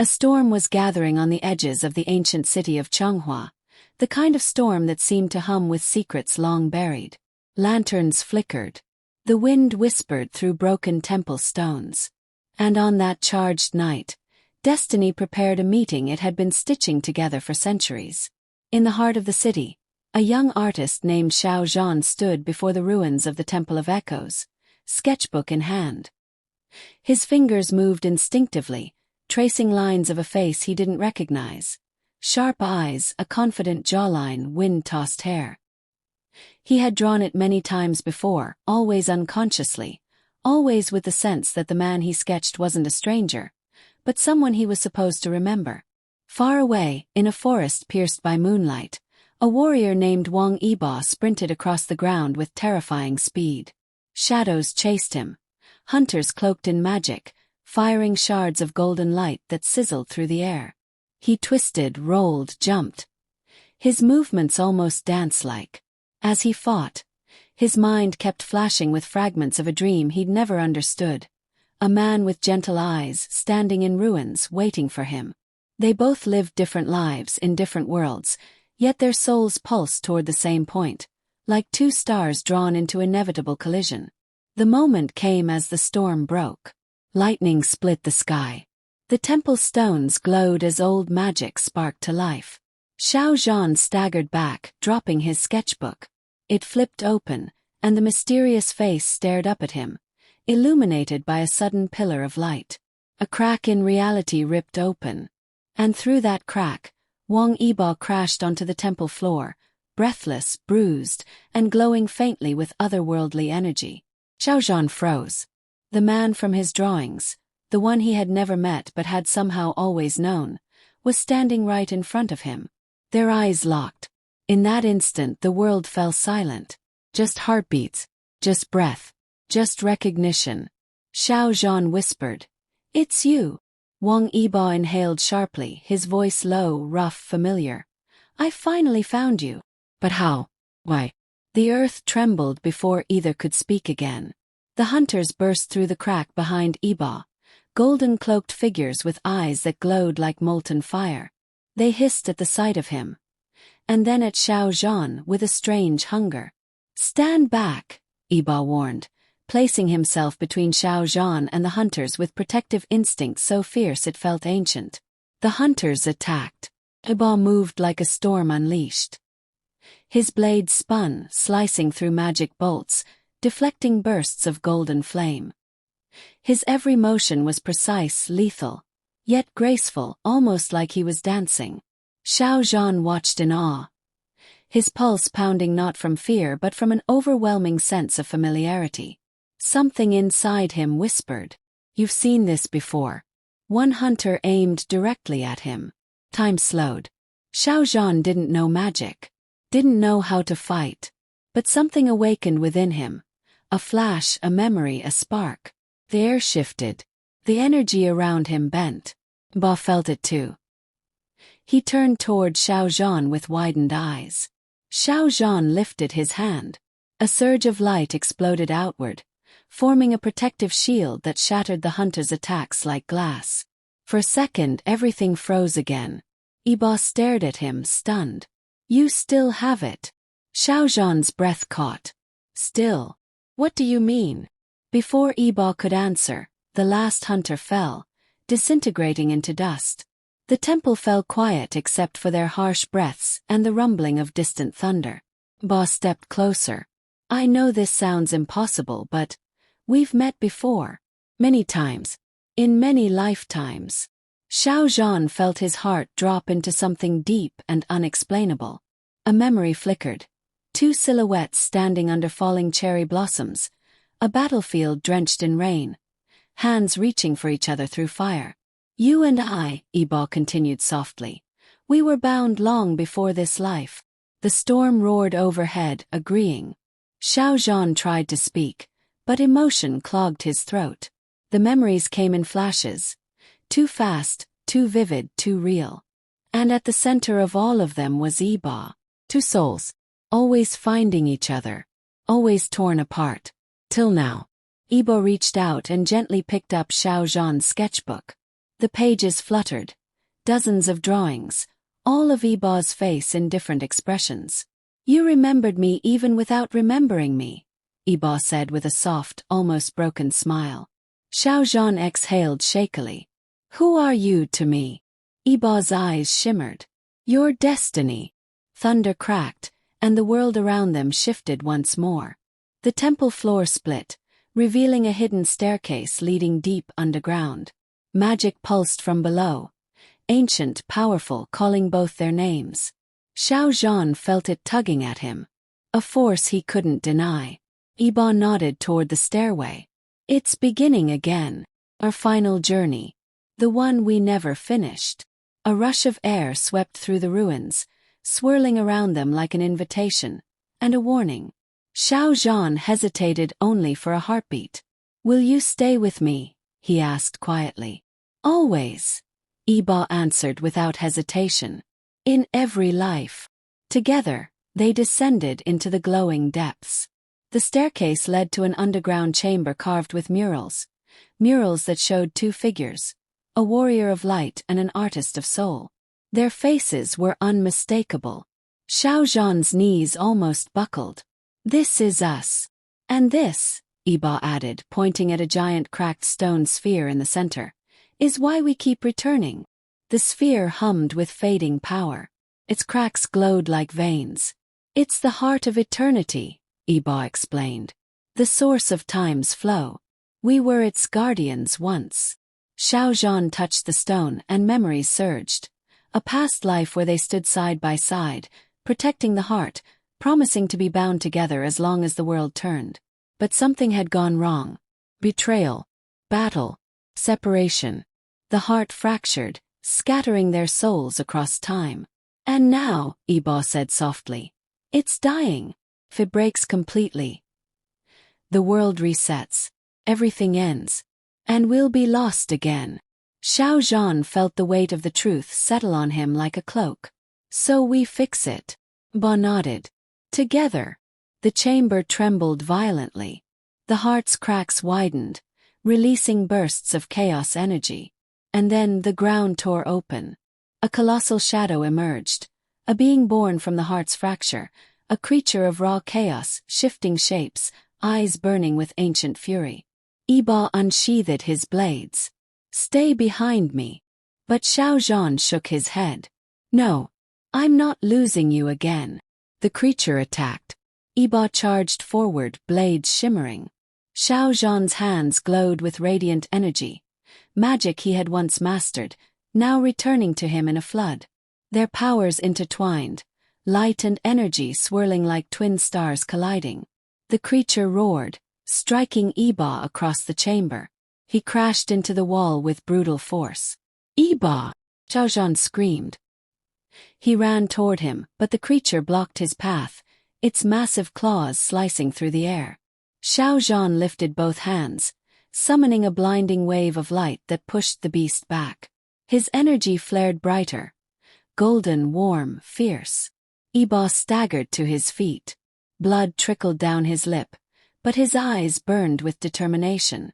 A storm was gathering on the edges of the ancient city of Changhua, the kind of storm that seemed to hum with secrets long buried. Lanterns flickered. The wind whispered through broken temple stones. And on that charged night, destiny prepared a meeting it had been stitching together for centuries. In the heart of the city, a young artist named Xiao Zhan stood before the ruins of the Temple of Echoes, sketchbook in hand. His fingers moved instinctively, tracing lines of a face he didn't recognize. Sharp eyes, a confident jawline, wind-tossed hair. He had drawn it many times before, always unconsciously, always with the sense that the man he sketched wasn't a stranger, but someone he was supposed to remember. Far away, in a forest pierced by moonlight, a warrior named Wang Yibo sprinted across the ground with terrifying speed. Shadows chased him, hunters cloaked in magic, firing shards of golden light that sizzled through the air. He twisted, rolled, jumped. His movements almost dance-like. As he fought, his mind kept flashing with fragments of a dream he'd never understood. A man with gentle eyes, standing in ruins, waiting for him. They both lived different lives in different worlds, yet their souls pulsed toward the same point, like two stars drawn into inevitable collision. The moment came as the storm broke. Lightning split the sky. The temple stones glowed as old magic sparked to life. Xiao Zhan staggered back, dropping his sketchbook. It flipped open, and the mysterious face stared up at him, illuminated by a sudden pillar of light. A crack in reality ripped open. And through that crack, Wang Yibo crashed onto the temple floor, breathless, bruised, and glowing faintly with otherworldly energy. Xiao Zhan froze. The man from his drawings, the one he had never met but had somehow always known, was standing right in front of him. Their eyes locked. In that instant the world fell silent. Just heartbeats, just breath, just recognition. Xiao Zhan whispered, "It's you." Wang Yibo inhaled sharply, his voice low, rough, familiar. "I finally found you." "But how? Why?" The earth trembled before either could speak again. The hunters burst through the crack behind Yibo, golden-cloaked figures with eyes that glowed like molten fire. They hissed at the sight of him, and then at Xiao Zhan with a strange hunger. "Stand back," Yibo warned, placing himself between Xiao Zhan and the hunters with protective instinct so fierce it felt ancient. The hunters attacked. Yibo moved like a storm unleashed. His blade spun, slicing through magic bolts, deflecting bursts of golden flame. His every motion was precise, lethal, yet graceful, almost like he was dancing. Xiao Zhan watched in awe, his pulse pounding not from fear but from an overwhelming sense of familiarity. Something inside him whispered, "You've seen this before." One hunter aimed directly at him. Time slowed. Xiao Zhan didn't know magic, didn't know how to fight, but something awakened within him. A flash, a memory, a spark. The air shifted. The energy around him bent. Ba felt it too. He turned toward Xiao Zhan with widened eyes. Xiao Zhan lifted his hand. A surge of light exploded outward, forming a protective shield that shattered the hunter's attacks like glass. For a second everything froze again. Yibo stared at him, stunned. "You still have it." Xiao Zhan's breath caught. "Still? What do you mean?" Before Yibo could answer, the last hunter fell, disintegrating into dust. The temple fell quiet except for their harsh breaths and the rumbling of distant thunder. Ba stepped closer. "I know this sounds impossible, but we've met before. Many times. In many lifetimes." Xiao Zhan felt his heart drop into something deep and unexplainable. A memory flickered. Two silhouettes standing under falling cherry blossoms, a battlefield drenched in rain, hands reaching for each other through fire. "You and I," Yibo continued softly, "we were bound long before this life." The storm roared overhead, agreeing. Xiao Zhan tried to speak, but emotion clogged his throat. The memories came in flashes, too fast, too vivid, too real. And at the center of all of them was Yibo. Two souls, always finding each other, always torn apart. Till now. Yibo reached out and gently picked up Xiao Zhan's sketchbook. The pages fluttered. Dozens of drawings, all of Yibo's face in different expressions. "You remembered me even without remembering me," Yibo said with a soft, almost broken smile. Xiao Zhan exhaled shakily. "Who are you to me?" Yibo's eyes shimmered. "Your destiny." Thunder cracked, and the world around them shifted once more. The temple floor split, revealing a hidden staircase leading deep underground. Magic pulsed from below, ancient, powerful, calling both their names. Xiao Zhan felt it tugging at him, a force he couldn't deny. Yibo nodded toward the stairway. "It's beginning again. Our final journey. The one we never finished." A rush of air swept through the ruins, swirling around them like an invitation, and a warning. Xiao Zhan hesitated only for a heartbeat. "Will you stay with me?" he asked quietly. "Always," Yibo answered without hesitation. "In every life." Together, they descended into the glowing depths. The staircase led to an underground chamber carved with murals that showed two figures, a warrior of light and an artist of soul. Their faces were unmistakable. Xiao Zhan's knees almost buckled. "This is us. And this," Yibo added, pointing at a giant cracked stone sphere in the center, "is why we keep returning." The sphere hummed with fading power. Its cracks glowed like veins. "It's the heart of eternity," Yibo explained. "The source of time's flow. We were its guardians once." Xiao Zhan touched the stone and memories surged. A past life where they stood side by side, protecting the heart, promising to be bound together as long as the world turned. But something had gone wrong. Betrayal, battle, separation. The heart fractured, scattering their souls across time. "And now," Yibo said softly, "it's dying. If it breaks completely, the world resets, everything ends, and we'll be lost again." Xiao Zhan felt the weight of the truth settle on him like a cloak. "So we fix it." Yibo nodded. Together. The chamber trembled violently. The heart's cracks widened, releasing bursts of chaos energy. And then the ground tore open. A colossal shadow emerged, a being born from the heart's fracture, a creature of raw chaos, shifting shapes, eyes burning with ancient fury. Yibo unsheathed his blades. "Stay behind me." But Xiao Zhan shook his head. "No, I'm not losing you again." The creature attacked. Yibo charged forward, blades shimmering. Xiao Zhan's hands glowed with radiant energy, magic he had once mastered, now returning to him in a flood. Their powers intertwined, light and energy swirling like twin stars colliding. The creature roared, striking Yibo across the chamber. He crashed into the wall with brutal force. "Yibo!" Xiao Zhan screamed. He ran toward him, but the creature blocked his path, its massive claws slicing through the air. Xiao Zhan lifted both hands, summoning a blinding wave of light that pushed the beast back. His energy flared brighter, golden, warm, fierce. Yibo staggered to his feet. Blood trickled down his lip, but his eyes burned with determination.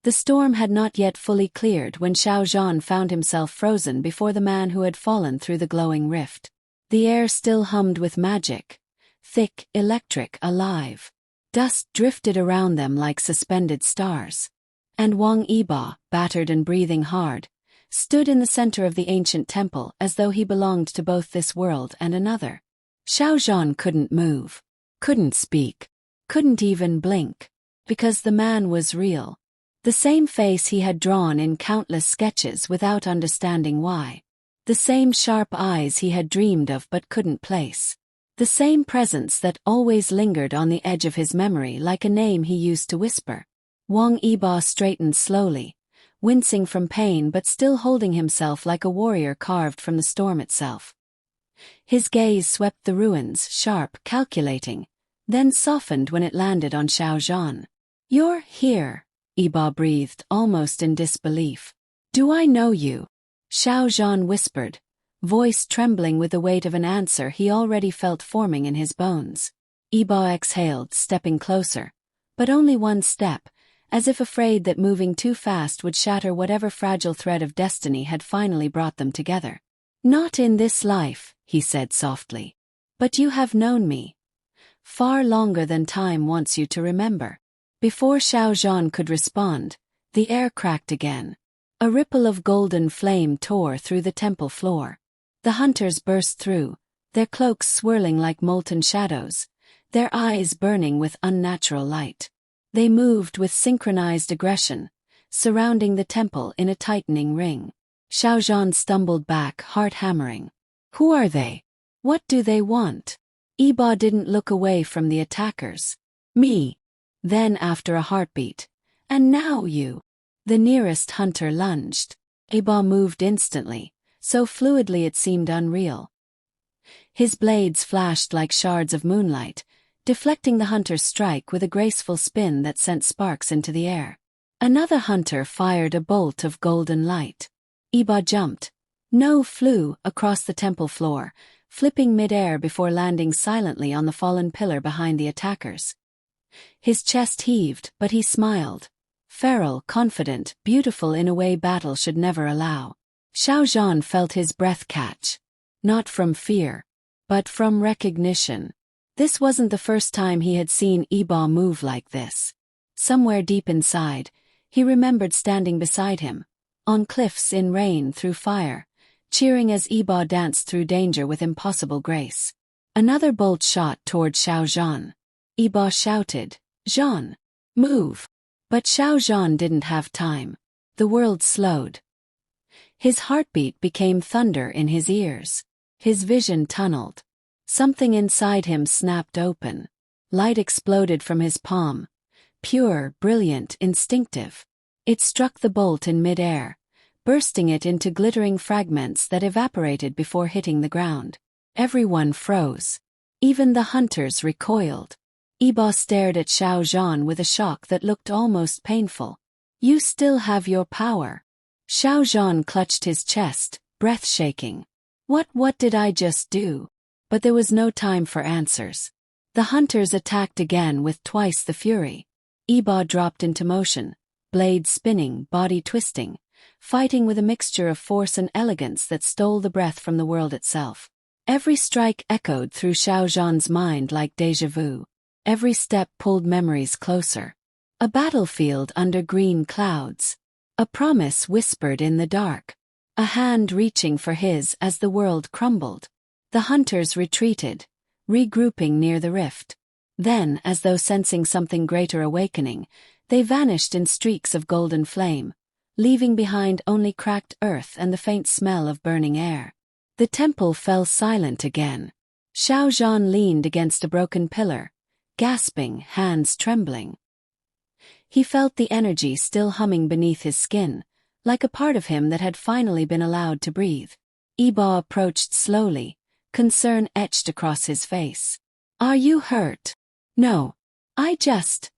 The storm had not yet fully cleared when Xiao Zhan found himself frozen before the man who had fallen through the glowing rift. The air still hummed with magic, thick, electric, alive. Dust drifted around them like suspended stars. And Wang Yibo, battered and breathing hard, stood in the center of the ancient temple as though he belonged to both this world and another. Xiao Zhan couldn't move, couldn't speak, couldn't even blink, because the man was real. The same face he had drawn in countless sketches without understanding why. The same sharp eyes he had dreamed of but couldn't place. The same presence that always lingered on the edge of his memory like a name he used to whisper. Wang Yibo straightened slowly, wincing from pain but still holding himself like a warrior carved from the storm itself. His gaze swept the ruins, sharp, calculating, then softened when it landed on Xiao Zhan. "You're here," Yibo breathed, almost in disbelief. "Do I know you?" Xiao Zhan whispered, voice trembling with the weight of an answer he already felt forming in his bones. Yibo exhaled, stepping closer, but only one step, as if afraid that moving too fast would shatter whatever fragile thread of destiny had finally brought them together. "Not in this life," he said softly. "But you have known me far longer than time wants you to remember." Before Xiao Zhan could respond, the air cracked again. A ripple of golden flame tore through the temple floor. The hunters burst through, their cloaks swirling like molten shadows, their eyes burning with unnatural light. They moved with synchronized aggression, surrounding the temple in a tightening ring. Xiao Zhan stumbled back, heart hammering. "Who are they? What do they want?" Yibo didn't look away from the attackers. "Me." Then after a heartbeat, "And now you." The nearest hunter lunged. Yibo moved instantly, so fluidly it seemed unreal. His blades flashed like shards of moonlight, deflecting the hunter's strike with a graceful spin that sent sparks into the air. Another hunter fired a bolt of golden light. Yibo jumped, flew across the temple floor, flipping mid-air before landing silently on the fallen pillar behind the attackers. His chest heaved, but he smiled. Feral, confident, beautiful in a way battle should never allow. Xiao Zhan felt his breath catch. Not from fear, but from recognition. This wasn't the first time he had seen Yibo move like this. Somewhere deep inside, he remembered standing beside him, on cliffs in rain through fire, cheering as Yibo danced through danger with impossible grace. Another bolt shot toward Xiao Zhan. Yibo shouted, "Zhan, move!" But Xiao Zhan didn't have time. The world slowed. His heartbeat became thunder in his ears. His vision tunneled. Something inside him snapped open. Light exploded from his palm. Pure, brilliant, instinctive. It struck the bolt in mid-air, bursting it into glittering fragments that evaporated before hitting the ground. Everyone froze. Even the hunters recoiled. Yibo stared at Xiao Zhan with a shock that looked almost painful. "You still have your power." Xiao Zhan clutched his chest, breath shaking. What did I just do?" But there was no time for answers. The hunters attacked again with twice the fury. Yibo dropped into motion, blade spinning, body twisting, fighting with a mixture of force and elegance that stole the breath from the world itself. Every strike echoed through Xiao Zhan's mind like déjà vu. Every step pulled memories closer. A battlefield under green clouds. A promise whispered in the dark. A hand reaching for his as the world crumbled. The hunters retreated, regrouping near the rift. Then, as though sensing something greater awakening, they vanished in streaks of golden flame, leaving behind only cracked earth and the faint smell of burning air. The temple fell silent again. Xiao Zhan leaned against a broken pillar, gasping, hands trembling. He felt the energy still humming beneath his skin, like a part of him that had finally been allowed to breathe. Yibo approached slowly, concern etched across his face. "Are you hurt?" "No. I just..."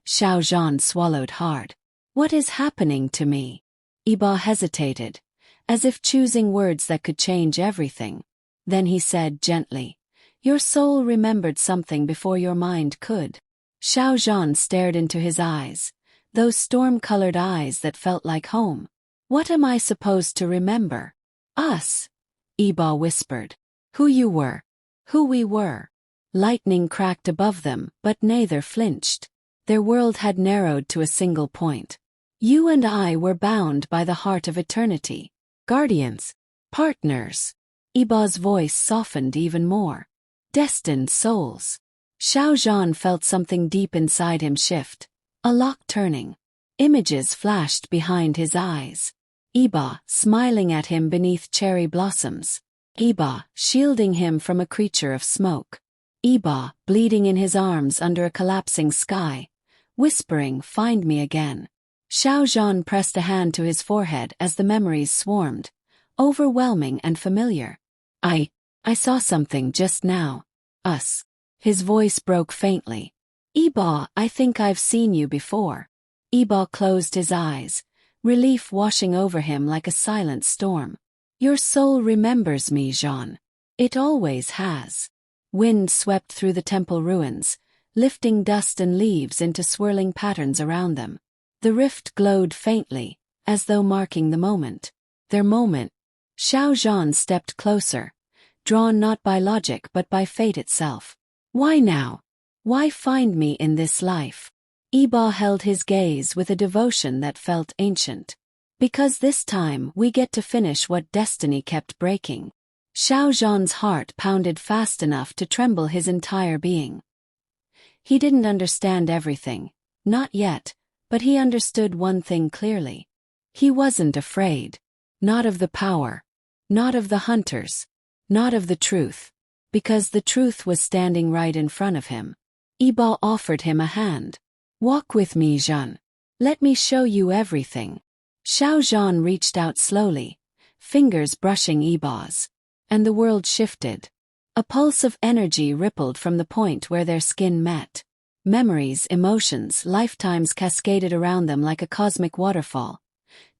Xiao Zhan swallowed hard. "What is happening to me?" Yibo hesitated, as if choosing words that could change everything. Then he said gently, "Your soul remembered something before your mind could." Xiao Zhan stared into his eyes, those storm-colored eyes that felt like home. "What am I supposed to remember?" "Us," Yibo whispered. "Who you were. Who we were." Lightning cracked above them, but neither flinched. Their world had narrowed to a single point. "You and I were bound by the heart of eternity. Guardians. Partners." Yibo's voice softened even more. "Destined souls." Xiao Zhan felt something deep inside him shift, a lock turning. Images flashed behind his eyes. Yibo, smiling at him beneath cherry blossoms. Yibo, shielding him from a creature of smoke. Yibo, bleeding in his arms under a collapsing sky, whispering, "Find me again." Xiao Zhan pressed a hand to his forehead as the memories swarmed, overwhelming and familiar. I saw something just now. Us." His voice broke faintly. "Yibo, I think I've seen you before." Yibo closed his eyes, relief washing over him like a silent storm. "Your soul remembers me, Zhan. It always has." Wind swept through the temple ruins, lifting dust and leaves into swirling patterns around them. The rift glowed faintly, as though marking the moment. Their moment. Xiao Zhan stepped closer, drawn not by logic but by fate itself. Why now? Why find me in this life? Yibo held his gaze with a devotion that felt ancient. Because this time we get to finish what destiny kept breaking. Xiao Zhan's heart pounded fast enough to tremble his entire being. He didn't understand everything, not yet, but he understood one thing clearly. He wasn't afraid. Not of the power. Not of the hunters. Not of the truth. Because the truth was standing right in front of him. Yibo offered him a hand. Walk with me, Zhan. Let me show you everything. Xiao Zhan reached out slowly, fingers brushing Yibo's. And the world shifted. A pulse of energy rippled from the point where their skin met. Memories, emotions, lifetimes cascaded around them like a cosmic waterfall.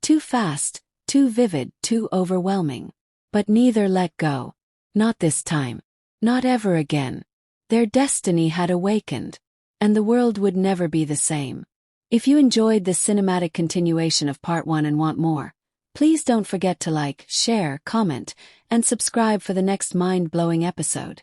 Too fast, too vivid, too overwhelming. But neither let go. Not this time. Not ever again. Their destiny had awakened. And the world would never be the same. If you enjoyed this cinematic continuation of Part 1 and want more, please don't forget to like, share, comment, and subscribe for the next mind-blowing episode.